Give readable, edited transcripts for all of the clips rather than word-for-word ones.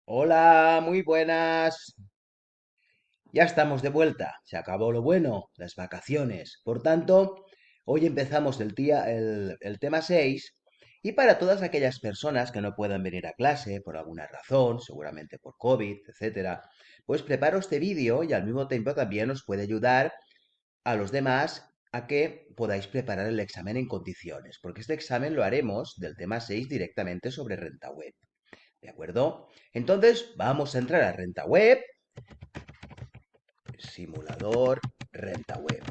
Hola, muy buenas. Ya estamos de vuelta. Se acabó lo bueno, las vacaciones. Por tanto, hoy empezamos el tema 6 y para todas aquellas personas que no puedan venir a clase por alguna razón, seguramente por COVID, etcétera, pues preparo este vídeo y al mismo tiempo también os puede ayudar a los demás a que podáis preparar el examen en condiciones, porque este examen lo haremos del tema 6 directamente sobre renta web. ¿De acuerdo? Entonces, vamos a entrar a renta web, simulador, renta web.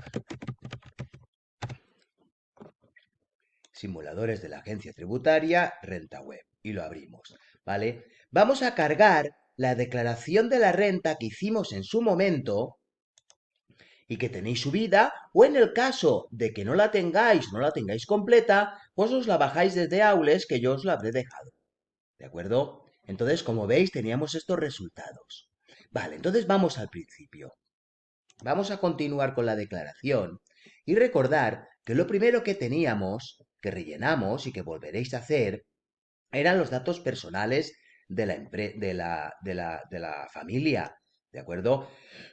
Simuladores de la agencia tributaria, renta web. Y lo abrimos, ¿vale? Vamos a cargar la declaración de la renta que hicimos en su momento y que tenéis subida, o en el caso de que no la tengáis completa, pues os la bajáis desde Aules, que yo os la habré dejado. ¿De acuerdo? Entonces, como veis, teníamos estos resultados. Vale, entonces vamos al principio. Vamos a continuar con la declaración y recordar que lo primero que teníamos, que rellenamos y que volveréis a hacer, eran los datos personales de la familia. ¿De acuerdo?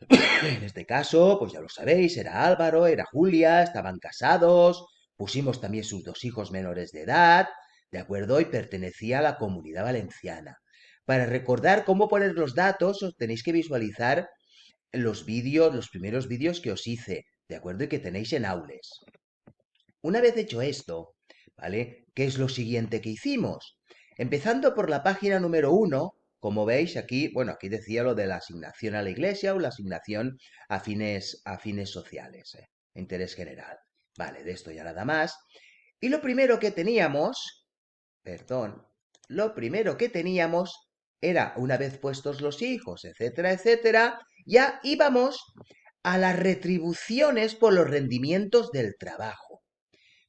En este caso, pues ya lo sabéis, era Álvaro, era Julia, estaban casados, pusimos también sus dos hijos menores de edad, ¿de acuerdo? Y pertenecía a la Comunidad Valenciana. Para recordar cómo poner los datos, os tenéis que visualizar los vídeos, los primeros vídeos que os hice, ¿de acuerdo? Y que tenéis en Aules. Una vez hecho esto, ¿vale? ¿Qué es lo siguiente que hicimos? Empezando por la página número 1, como veis aquí, bueno, aquí decía lo de la asignación a la iglesia o la asignación a fines sociales, interés general. Vale, de esto ya nada más. Y lo primero que teníamos, perdón, lo primero que teníamos era, una vez puestos los hijos, etcétera, etcétera, ya íbamos a las retribuciones por los rendimientos del trabajo,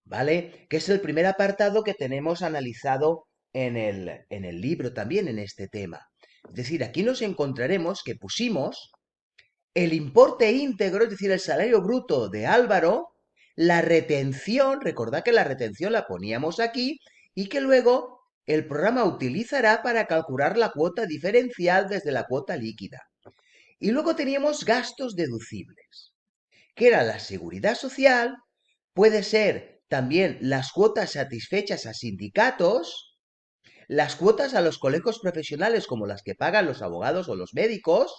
¿vale? Que es el primer apartado que tenemos analizado en el libro también en este tema. Es decir, aquí nos encontraremos que pusimos el importe íntegro, es decir, el salario bruto de Álvaro, la retención, recordad que la retención la poníamos aquí y que luego el programa utilizará para calcular la cuota diferencial desde la cuota líquida. Y luego teníamos gastos deducibles, que era la seguridad social, puede ser también las cuotas satisfechas a sindicatos, las cuotas a los colegios profesionales como las que pagan los abogados o los médicos,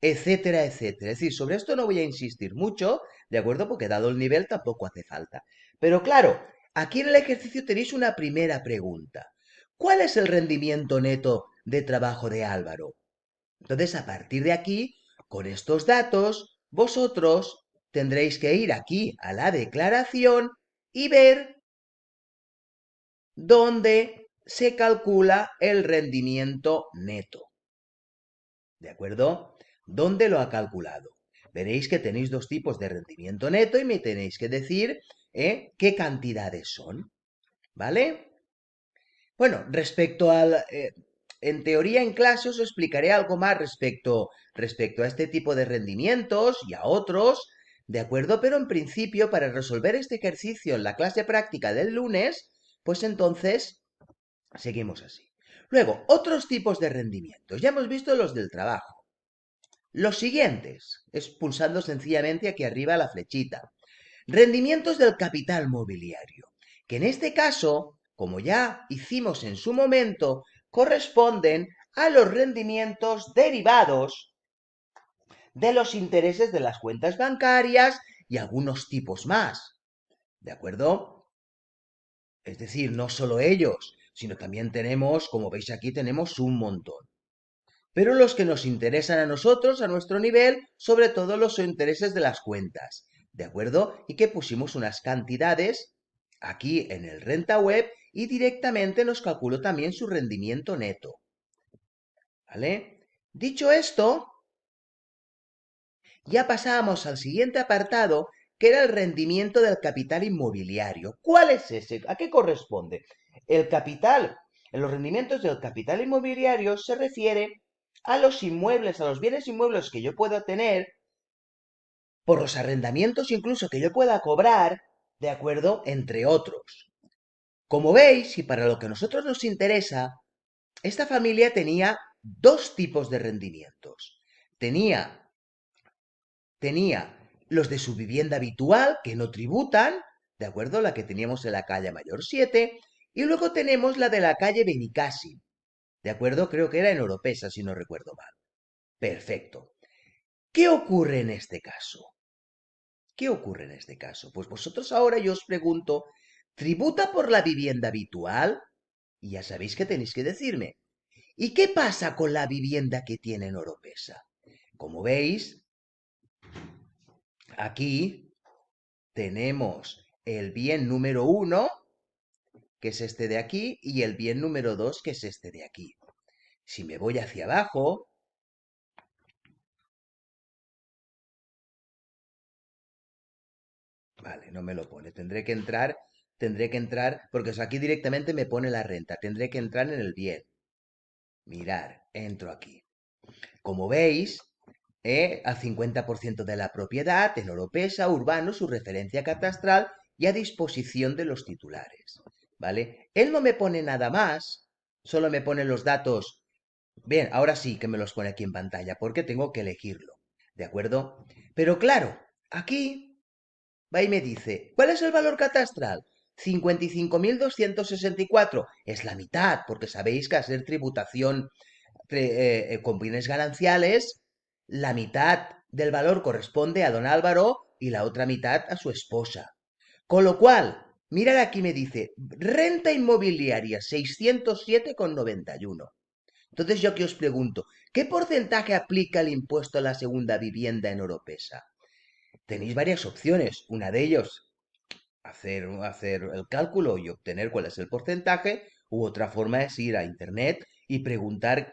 etcétera, etcétera. Es decir, sobre esto no voy a insistir mucho, ¿de acuerdo? Porque dado el nivel tampoco hace falta. Pero claro, aquí en el ejercicio tenéis una primera pregunta. ¿Cuál es el rendimiento neto de trabajo de Álvaro? Entonces, a partir de aquí, con estos datos, vosotros tendréis que ir aquí a la declaración y ver dónde se calcula el rendimiento neto. ¿De acuerdo? ¿Dónde lo ha calculado? Veréis que tenéis dos tipos de rendimiento neto y me tenéis que decir qué cantidades son. ¿Vale? Bueno, respecto al... en teoría, en clase os explicaré algo más respecto a este tipo de rendimientos y a otros, ¿de acuerdo? Pero en principio, para resolver este ejercicio en la clase práctica del lunes, pues entonces seguimos así. Luego, otros tipos de rendimientos. Ya hemos visto los del trabajo. Los siguientes, es pulsando sencillamente aquí arriba la flechita. Rendimientos del capital mobiliario, que en este caso, como ya hicimos en su momento, corresponden a los rendimientos derivados de los intereses de las cuentas bancarias y algunos tipos más. ¿De acuerdo? Es decir, no solo ellos, sino también tenemos, como veis aquí, tenemos un montón. Pero los que nos interesan a nosotros, a nuestro nivel, sobre todo los intereses de las cuentas, ¿de acuerdo? Y que pusimos unas cantidades aquí en el renta web y directamente nos calculó también su rendimiento neto, ¿vale? Dicho esto, ya pasábamos al siguiente apartado, que era el rendimiento del capital inmobiliario. ¿Cuál es ese? ¿A qué corresponde? El capital, en los rendimientos del capital inmobiliario se refiere a los inmuebles, a los bienes inmuebles que yo puedo tener, por los arrendamientos incluso que yo pueda cobrar, ¿de acuerdo? Entre otros. Como veis, y para lo que a nosotros nos interesa, esta familia tenía dos tipos de rendimientos. Tenía los de su vivienda habitual, que no tributan, ¿de acuerdo? La que teníamos en la calle Mayor 7, y luego tenemos la de la calle Benicassim, ¿de acuerdo? Creo que era en Oropesa, si no recuerdo mal. Perfecto. ¿Qué ocurre en este caso? ¿Qué ocurre en este caso? Pues vosotros ahora yo os pregunto, ¿tributa por la vivienda habitual? Y ya sabéis que tenéis que decirme. ¿Y qué pasa con la vivienda que tiene en Oropesa? Como veis, aquí tenemos el bien número 1, que es este de aquí, y el bien número 2, que es este de aquí. Si me voy hacia abajo, vale, no me lo pone. Tendré que entrar, porque aquí directamente me pone la renta. Tendré que entrar en el bien. Mirar, entro aquí. Como veis, al 50% de la propiedad en Oropesa, urbano, su referencia catastral y a disposición de los titulares. ¿Vale? Él no me pone nada más, solo me pone los datos. Bien, ahora sí que me los pone aquí en pantalla, porque tengo que elegirlo. ¿De acuerdo? Pero claro, aquí va y me dice, ¿cuál es el valor catastral? 55.264. Es la mitad, porque sabéis que al ser tributación con bienes gananciales, la mitad del valor corresponde a don Álvaro y la otra mitad a su esposa. Con lo cual, mira aquí me dice, renta inmobiliaria 607,91. Entonces yo aquí os pregunto, ¿qué porcentaje aplica el impuesto a la segunda vivienda en Oropesa? Tenéis varias opciones. Una de ellos, hacer el cálculo y obtener cuál es el porcentaje, u otra forma es ir a internet y preguntar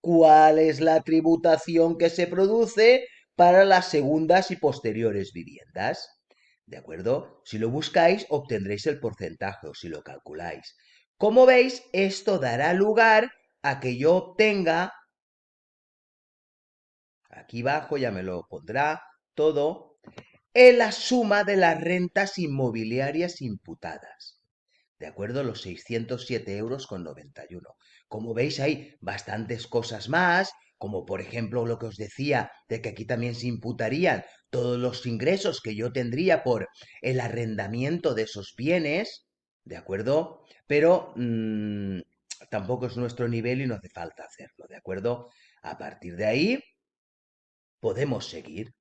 cuál es la tributación que se produce para las segundas y posteriores viviendas. ¿De acuerdo? Si lo buscáis, obtendréis el porcentaje o si lo calculáis. Como veis, esto dará lugar a que yo obtenga, aquí abajo ya me lo pondrá todo, en la suma de las rentas inmobiliarias imputadas. ¿De acuerdo? Los 607,91 euros. Como veis, hay bastantes cosas más, como por ejemplo lo que os decía, de que aquí también se imputarían todos los ingresos que yo tendría por el arrendamiento de esos bienes, ¿de acuerdo? Pero tampoco es nuestro nivel y no hace falta hacerlo, ¿de acuerdo? A partir de ahí, podemos seguir.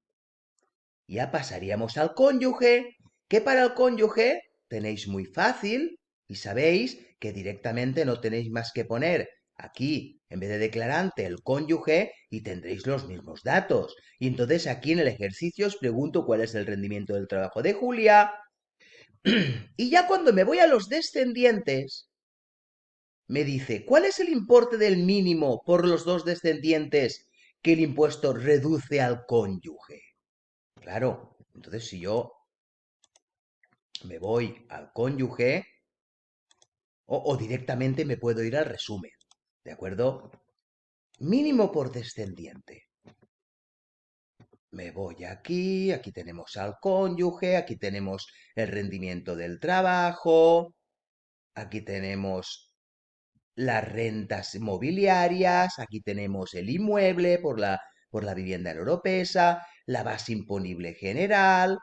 Ya pasaríamos al cónyuge, que para el cónyuge tenéis muy fácil y sabéis que directamente no tenéis más que poner aquí, en vez de declarante, el cónyuge y tendréis los mismos datos. Y entonces aquí en el ejercicio os pregunto cuál es el rendimiento del trabajo de Julia. Y ya cuando me voy a los descendientes, me dice, ¿cuál es el importe del mínimo por los dos descendientes que el impuesto reduce al cónyuge? Claro, entonces si yo me voy al cónyuge o directamente me puedo ir al resumen, ¿de acuerdo? Mínimo por descendiente. Me voy aquí, aquí tenemos al cónyuge, aquí tenemos el rendimiento del trabajo, aquí tenemos las rentas mobiliarias, aquí tenemos el inmueble por la vivienda en Oropesa, la base imponible general,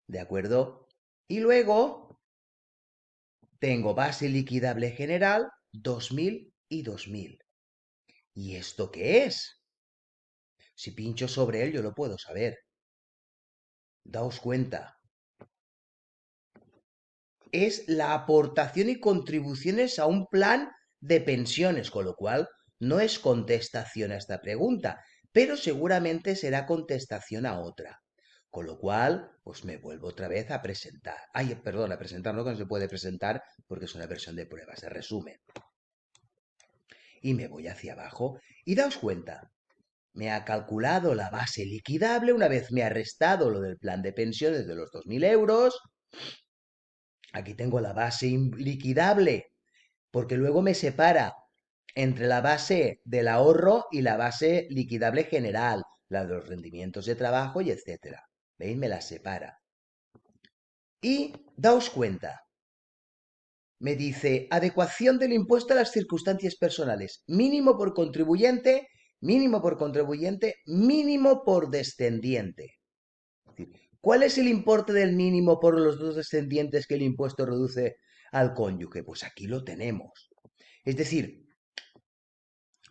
¿de acuerdo? Y luego tengo base liquidable general 2000 y 2000. ¿Y esto qué es? Si pincho sobre él yo lo puedo saber. Daos cuenta. Es la aportación y contribuciones a un plan de pensiones, con lo cual no es contestación a esta pregunta, pero seguramente será contestación a otra. Con lo cual, pues me vuelvo otra vez a presentar. Ay, perdón, a presentar no, que no se puede presentar porque es una versión de pruebas, de resumen. Y me voy hacia abajo y daos cuenta, me ha calculado la base liquidable una vez me ha restado lo del plan de pensiones de los 2.000 euros. Aquí tengo la base liquidable, porque luego me separa entre la base del ahorro y la base liquidable general, la de los rendimientos de trabajo y etcétera. ¿Veis? Me las separa. Y daos cuenta, me dice adecuación del impuesto a las circunstancias personales, mínimo por contribuyente, mínimo por contribuyente, mínimo por descendiente. Es decir, ¿cuál es el importe del mínimo por los dos descendientes que el impuesto reduce al cónyuge? Pues aquí lo tenemos. Es decir,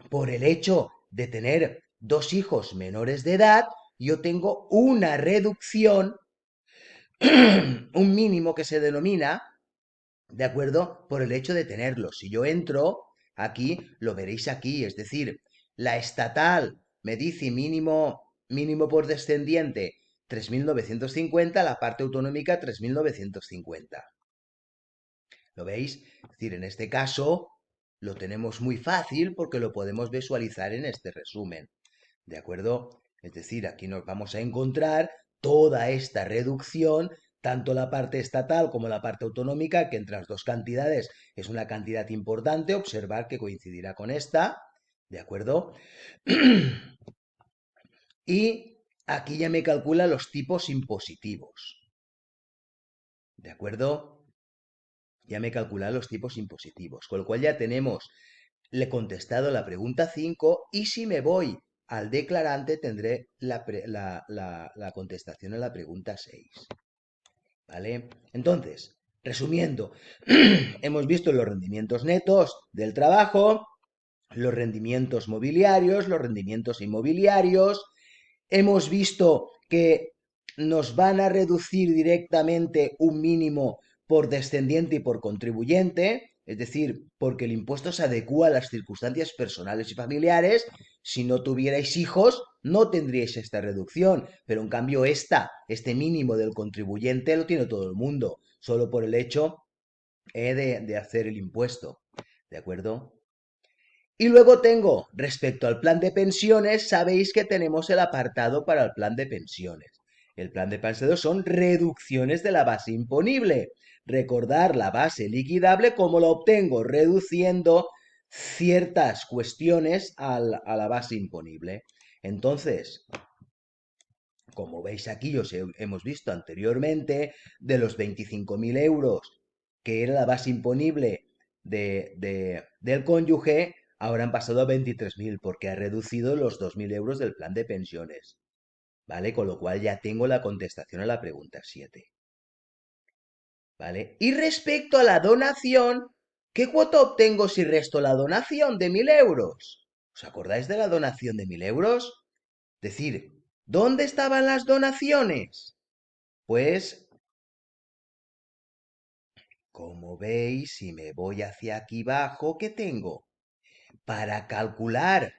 por el hecho de tener dos hijos menores de edad, yo tengo una reducción, un mínimo que se denomina, ¿de acuerdo? Por el hecho de tenerlos. Si yo entro aquí, lo veréis aquí, es decir, la estatal me dice mínimo por descendiente 3.950, la parte autonómica 3.950. ¿Lo veis? Es decir, en este caso lo tenemos muy fácil porque lo podemos visualizar en este resumen. ¿De acuerdo? Es decir, aquí nos vamos a encontrar toda esta reducción, tanto la parte estatal como la parte autonómica, que entre las dos cantidades es una cantidad importante, observar que coincidirá con esta, ¿de acuerdo? Y aquí ya me calcula los tipos impositivos, ¿de acuerdo? Ya me calcula los tipos impositivos, con lo cual ya tenemos, le he contestado la pregunta 5 y si me voy al declarante tendré la contestación a la pregunta 6. ¿Vale? Entonces, resumiendo, hemos visto los rendimientos netos del trabajo, los rendimientos mobiliarios, los rendimientos inmobiliarios, hemos visto que nos van a reducir directamente un mínimo por descendiente y por contribuyente, es decir, porque el impuesto se adecua a las circunstancias personales y familiares. Si no tuvierais hijos, no tendríais esta reducción, pero en cambio este mínimo del contribuyente lo tiene todo el mundo, solo por el hecho de hacer el impuesto, ¿de acuerdo? Y luego tengo, respecto al plan de pensiones, sabéis que tenemos el apartado para el plan de pensiones. El plan de pensiones son reducciones de la base imponible. Recordar la base liquidable, ¿cómo lo obtengo? Reduciendo ciertas cuestiones a la base imponible. Entonces, como veis aquí, hemos visto anteriormente, de los 25.000 euros, que era la base imponible del cónyuge, ahora han pasado a 23.000 porque ha reducido los 2.000 euros del plan de pensiones. ¿Vale? Con lo cual ya tengo la contestación a la pregunta 7. ¿Vale? Y respecto a la donación, ¿qué cuota obtengo si resto la donación de 1.000 euros? ¿Os acordáis de la donación de 1.000 euros? Decir, ¿dónde estaban las donaciones? Pues, como veis, si me voy hacia aquí abajo, ¿qué tengo? Para calcular,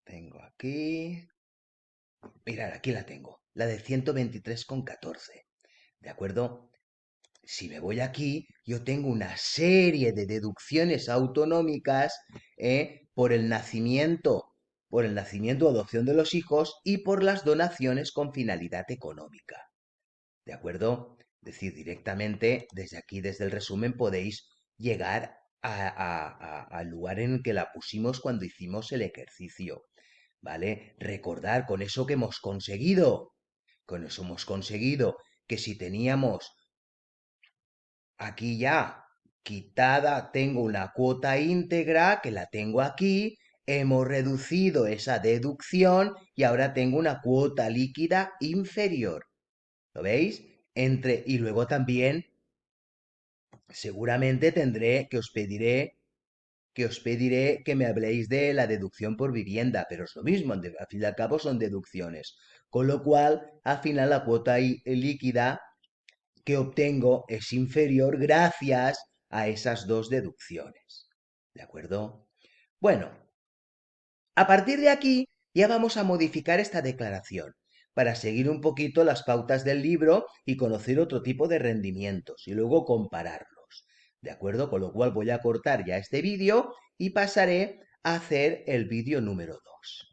tengo aquí, mirad, aquí la tengo, la de 123,14, ¿de acuerdo? Si me voy aquí, yo tengo una serie de deducciones autonómicas por el nacimiento o adopción de los hijos y por las donaciones con finalidad económica. ¿De acuerdo? Es decir, directamente desde aquí, desde el resumen, podéis llegar al lugar en el que la pusimos cuando hicimos el ejercicio. ¿Vale? Recordar con eso que hemos conseguido. Con eso hemos conseguido que si teníamos aquí ya quitada, tengo una cuota íntegra que la tengo aquí, hemos reducido esa deducción y ahora tengo una cuota líquida inferior. ¿Lo veis? Y luego también seguramente que os pediré que me habléis de la deducción por vivienda, pero es lo mismo, al fin y al cabo son deducciones. Con lo cual, al final la cuota líquida que obtengo es inferior gracias a esas dos deducciones. ¿De acuerdo? Bueno, a partir de aquí ya vamos a modificar esta declaración para seguir un poquito las pautas del libro y conocer otro tipo de rendimientos y luego compararlos. ¿De acuerdo? Con lo cual voy a cortar ya este vídeo y pasaré a hacer el vídeo número 2.